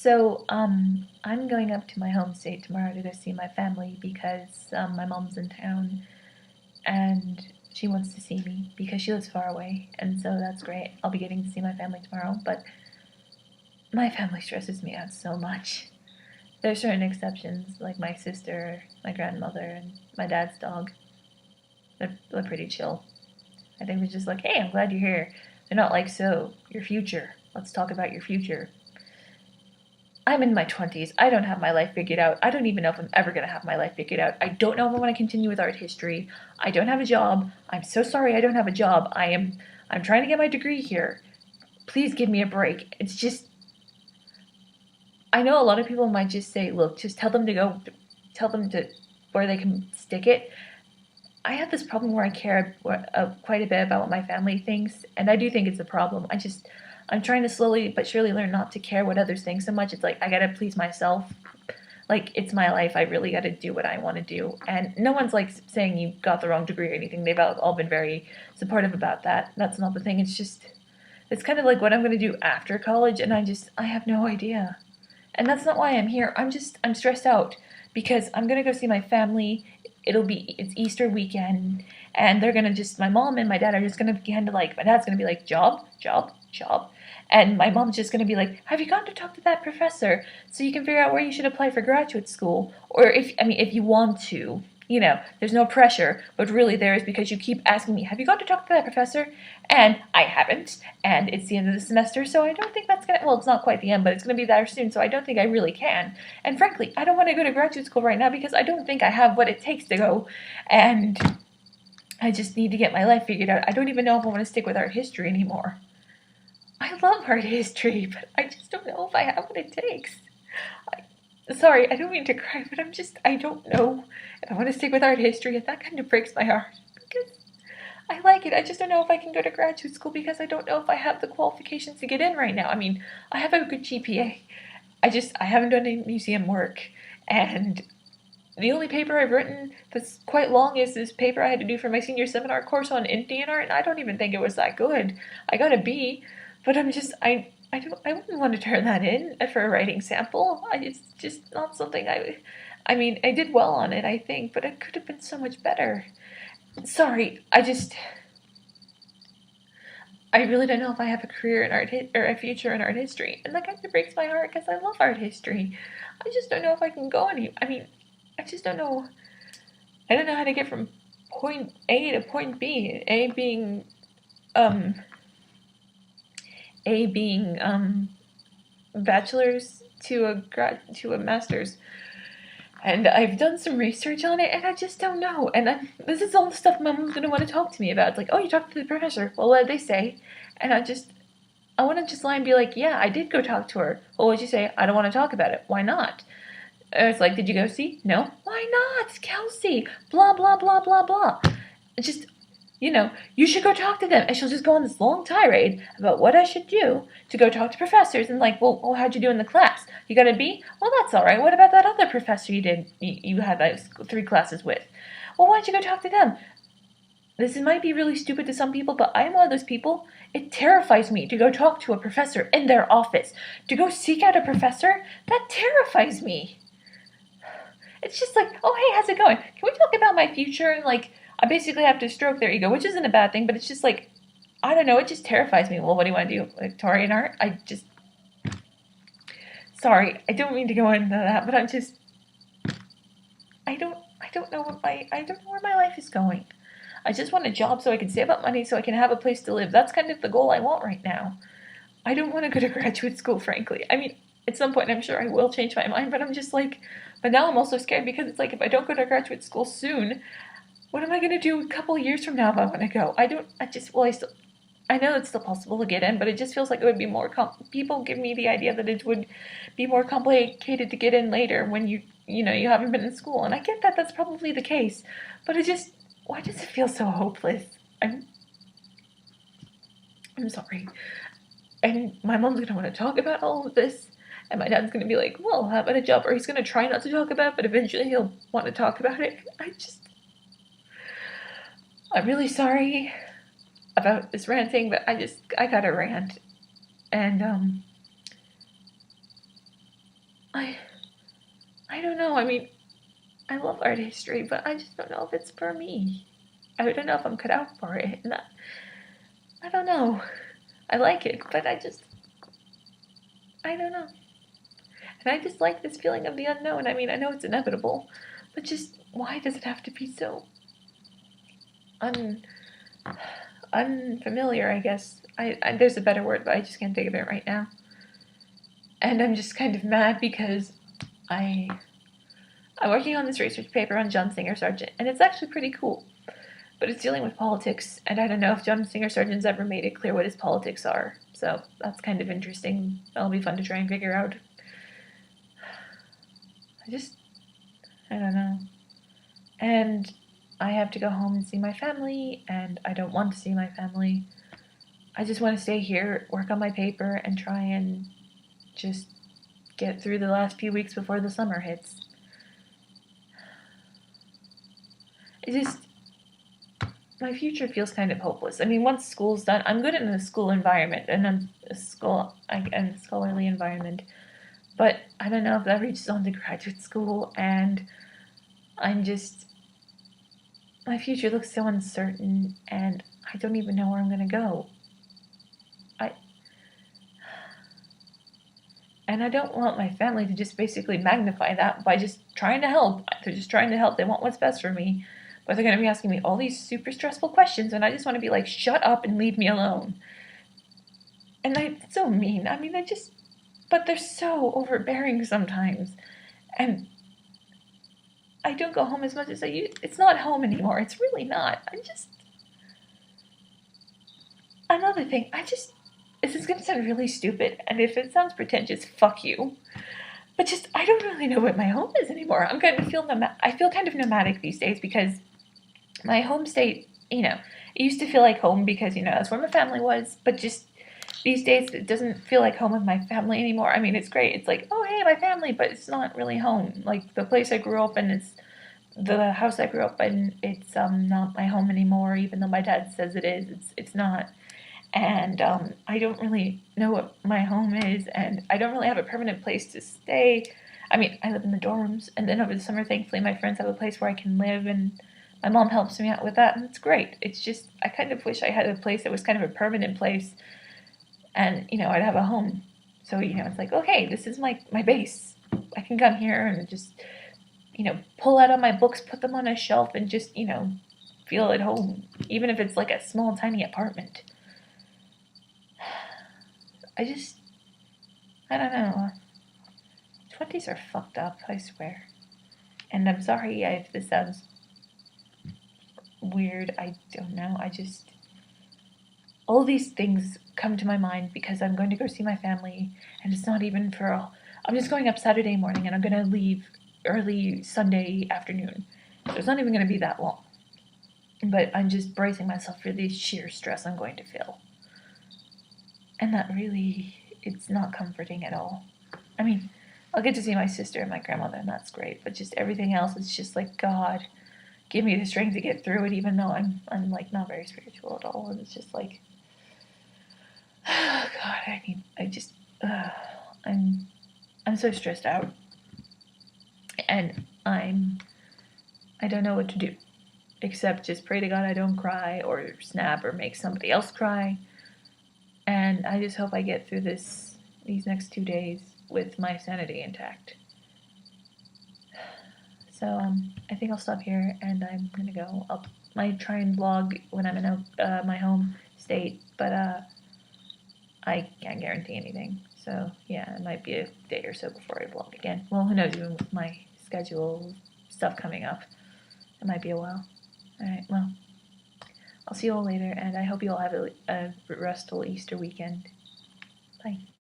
So, I'm going up to my home state tomorrow to go see my family because my mom's in town and she wants to see me because she lives far away, and so that's great. I'll be getting to see my family tomorrow, but my family stresses me out so much. There's certain exceptions, like my sister, my grandmother, and my dad's dog. They're pretty chill. I think they're just like, hey, I'm glad you're here. They're not like, so, your future. Let's talk about your future. I'm in my 20s. I don't have my life figured out. I don't even know if I'm ever going to have my life figured out. I don't know if I want to continue with art history. I don't have a job. I'm so sorry I don't have a job. I'm trying to get my degree here. Please give me a break. It's just I know a lot of people might just say, look, just tell them to go tell them to where they can stick it. I have this problem where I care quite a bit about what my family thinks, and I do think it's a problem. I'm trying to slowly but surely learn not to care what others think so much. It's like I gotta please myself. Like, it's my life. I really gotta do what I want to do. And no one's like saying you got the wrong degree or anything. They've all been very supportive about that. That's not the thing. It's kind of like what I'm gonna do after college, and I have no idea. And that's not why I'm here. I'm stressed out because I'm gonna go see my family. It's Easter weekend, and my mom and my dad are just gonna begin to like, my dad's gonna be like, job, job, job. And my mom's just gonna be like, have you gone to talk to that professor so you can figure out where you should apply for graduate school? Or if you want to, there's no pressure, but really there is because you keep asking me, have you gone to talk to that professor? And I haven't, and it's the end of the semester, so I don't think well, it's not quite the end, but it's gonna be there soon, so I don't think I really can. And frankly, I don't want to go to graduate school right now because I don't think I have what it takes to go, and I just need to get my life figured out. I don't even know if I want to stick with art history anymore. I love art history, but I just don't know if I have what it takes. Sorry, I don't mean to cry, but I don't know if I want to stick with art history, and that kind of breaks my heart because I like it. I just don't know if I can go to graduate school because I don't know if I have the qualifications to get in right now. I mean, I have a good GPA. I haven't done any museum work, and the only paper I've written that's quite long is this paper I had to do for my senior seminar course on Indian art, and I don't even think it was that good. I got a B, but I wouldn't want to turn that in for a writing sample. It's just not something I mean, I did well on it, I think, but it could have been so much better. Sorry, I really don't know if I have a career in or a future in art history, and that kind of breaks my heart because I love art history. I just don't know if I can go any. I mean, I just don't know. I don't know how to get from point A to point B. Um, A being bachelor's to a master's. And I've done some research on it, and I just don't know. And this is all the stuff my mom's gonna want to talk to me about. It's like, oh, you talked to the professor. Well, what did they say? And I want to just lie and be like, yeah, I did go talk to her. Well, what'd you say? I don't want to talk about it. Why not? It's like, did you go see? No. Why not? Kelsey. Blah, blah, blah, blah, blah. It's just, you should go talk to them. And she'll just go on this long tirade about what I should do to go talk to professors. And like, well how'd you do in the class? You got a B? Well, that's all right. What about that other professor you had like 3 classes with? Well, why don't you go talk to them? This might be really stupid to some people, but I'm one of those people. It terrifies me to go talk to a professor in their office. To go seek out a professor, that terrifies me. It's just like, oh, hey, how's it going? Can we talk about my future? And like, I basically have to stroke their ego, which isn't a bad thing, but it's just like, I don't know, it just terrifies me. Well, what do you want to do? Victorian art? Sorry, I don't mean to go into that, but I don't know where my life is going. I just want a job so I can save up money so I can have a place to live. That's kind of the goal I want right now. I don't want to go to graduate school, frankly. I mean, at some point I'm sure I will change my mind, but but now I'm also scared because it's like if I don't go to graduate school soon, what am I going to do a couple of years from now if I want to go? I know it's still possible to get in, but it just feels like it would be more people give me the idea that it would be more complicated to get in later when you haven't been in school, and I get that that's probably the case, but why does it feel so hopeless? I'm sorry. And my mom's going to want to talk about all of this, and my dad's going to be like, well, how about a job? Or he's going to try not to talk about it, but eventually he'll want to talk about it. I'm really sorry about this ranting, but I gotta rant. And, I I don't know. I mean, I love art history, but I just don't know if it's for me. I don't know if I'm cut out for it. And I don't know. I like it, but I don't know. And I just like this feeling of the unknown. I mean, I know it's inevitable, but just why does it have to be so un unfamiliar? I guess there's a better word, but I just can't think of it right now. And I'm just kind of mad because I I'm working on this research paper on John Singer Sargent, and it's actually pretty cool. But it's dealing with politics, and I don't know if John Singer Sargent's ever made it clear what his politics are. So that's kind of interesting. That'll be fun to try and figure out. I just, I don't know. And I have to go home and see my family, and I don't want to see my family. I just want to stay here, work on my paper, and try and just get through the last few weeks before the summer hits. It just, my future feels kind of hopeless. I mean, once school's done, I'm good in a school environment and a scholarly environment, but I don't know if that reaches on to graduate school, and I'm just, my future looks so uncertain, and I don't even know where I'm gonna go. And I don't want my family to just basically magnify that by just trying to help. They're just trying to help. They want what's best for me. But they're going to be asking me all these super stressful questions, and I just want to be like, shut up and leave me alone. And it's so mean. I mean, but they're so overbearing sometimes. And I don't go home as much as I used. It's not home anymore. It's really not. Another thing, this is going to sound really stupid, and if it sounds pretentious, fuck you. But just, I don't really know what my home is anymore. I feel kind of nomadic these days because my home state, it used to feel like home because, that's where my family was, but just these days it doesn't feel like home with my family anymore. I mean, it's great. It's like, oh, hey, my family, but it's not really home. Like, the place I grew up in, the house I grew up in, it's not my home anymore, even though my dad says it is. It's not. And I don't really know what my home is, and I don't really have a permanent place to stay. I mean, I live in the dorms, and then over the summer, thankfully, my friends have a place where I can live, and my mom helps me out with that, and it's great. It's just, I kind of wish I had a place that was kind of a permanent place, and, I'd have a home. So, it's like, okay, this is my base. I can come here and just, pull out all my books, put them on a shelf, and just, feel at home, even if it's like a small, tiny apartment. I don't know. 20s are fucked up, I swear. And I'm sorry if this sounds weird. I don't know. All these things come to my mind because I'm going to go see my family, and it's not even I'm just going up Saturday morning, and I'm going to leave early Sunday afternoon. So it's not even going to be that long. But I'm just bracing myself for the sheer stress I'm going to feel. And that really, it's not comforting at all. I mean, I'll get to see my sister and my grandmother, and that's great. But just everything else is just like, God, give me the strength to get through it, even though I'm like not very spiritual at all. And it's just like, oh God, I'm so stressed out, and I don't know what to do, except just pray to God I don't cry or snap or make somebody else cry. And I just hope I get through these next 2 days with my sanity intact. So I think I'll stop here, and I'm gonna go. I might try and vlog when I'm in my home state, but I can't guarantee anything. So yeah, it might be a day or so before I vlog again. Well, who knows? Even with my schedule stuff coming up, it might be a while. All right, well. I'll see you all later, and I hope you all have a restful Easter weekend. Bye.